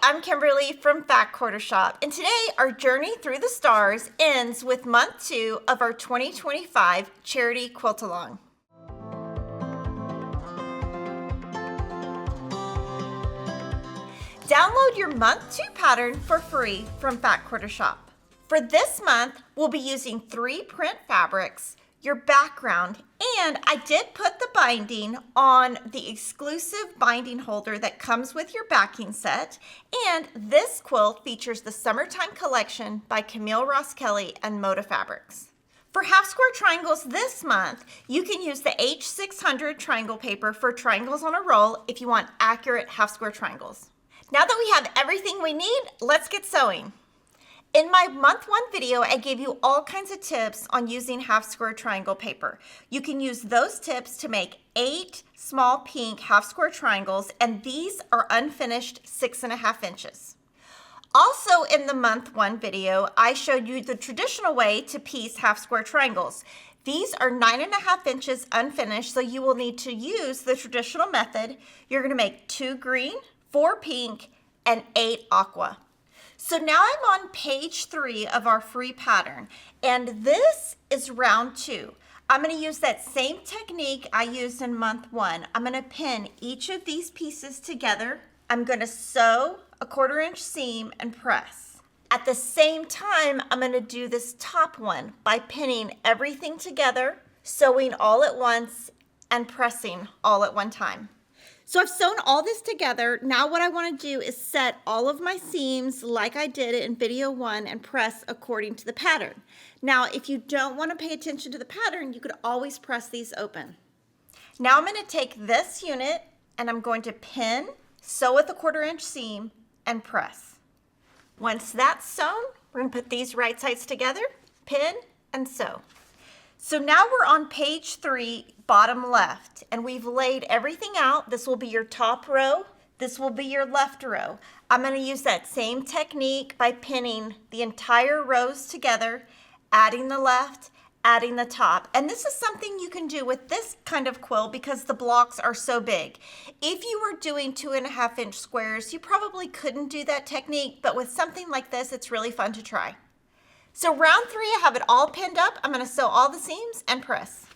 I'm Kimberly from Fat Quarter Shop, and today our journey through the stars ends with month 2 of our 2025 charity quilt along. Download your month 2 pattern for free from Fat Quarter Shop. For this month, we'll be using 3 print fabrics, your background, and I did put the binding on the exclusive binding holder that comes with your backing set, and this quilt features the Summertime Collection by Camille, Roskelley, and Moda Fabrics. For half square triangles this month, you can use the H600 triangle paper for triangles on a roll if you want accurate half square triangles. Now that we have everything we need, let's get sewing. In my month 1 video, I gave you all kinds of tips on using half square triangle paper. You can use those tips to make 8 small pink half square triangles, and these are unfinished 6.5 inches. Also in the month 1 video, I showed you the traditional way to piece half square triangles. These are 9.5 inches unfinished, so you will need to use the traditional method. You're gonna make 2 green, 4 pink, and 8 aqua. So now I'm on page 3 of our free pattern, and this is round 2. I'm going to use that same technique I used in month 1. I'm going to pin each of these pieces together. I'm going to sew a 1/4 inch seam and press. At the same time, I'm going to do this top one by pinning everything together, sewing all at once, and pressing all at one time. So I've sewn all this together. Now what I want to do is set all of my seams like I did in video 1 and press according to the pattern. Now, if you don't want to pay attention to the pattern, you could always press these open. Now I'm going to take this unit and I'm going to pin, sew at the 1/4 inch seam, and press. Once that's sewn, we're going to put these right sides together, pin, and sew. So now we're on page 3, bottom left, and we've laid everything out. This will be your top row. This will be your left row. I'm going to use that same technique by pinning the entire rows together, adding the left, adding the top. And this is something you can do with this kind of quilt because the blocks are so big. If you were doing 2.5 inch squares, you probably couldn't do that technique, but with something like this, it's really fun to try. So round 3, I have it all pinned up. I'm going to sew all the seams and press.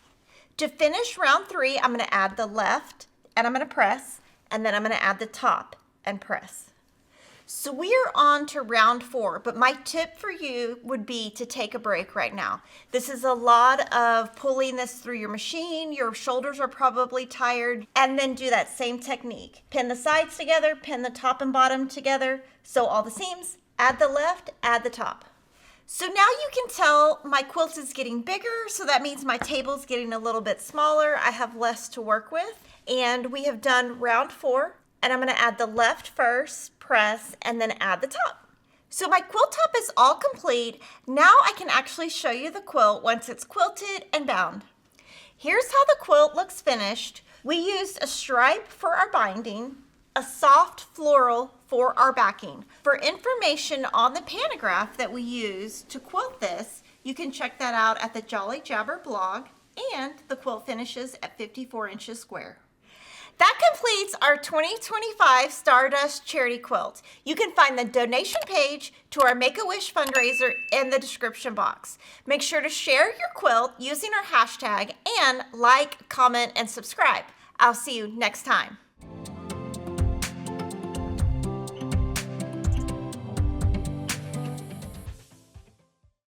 To finish round 3, I'm going to add the left and I'm going to press, and then I'm going to add the top and press. So we are on to round 4, but my tip for you would be to take a break right now. This is a lot of pulling this through your machine. Your shoulders are probably tired, and then do that same technique. Pin the sides together, pin the top and bottom together, sew all the seams, add the left, add the top. So now you can tell my quilt is getting bigger, so that means my table's getting a little bit smaller. I have less to work with, and we have done round 4, and I'm going to add the left first, press, and then add the top. So my quilt top is all complete. Now I can actually show you the quilt once it's quilted and bound. Here's how the quilt looks finished. We used a stripe for our binding, a soft floral for our backing. For information on the pantograph that we use to quilt this, you can check that out at the Jolly Jabber blog, and the quilt finishes at 54 inches square. That completes our 2025 Stardust charity quilt. You can find the donation page to our Make-A-Wish fundraiser in the description box. Make sure to share your quilt using our hashtag and like, comment, and subscribe. I'll see you next time.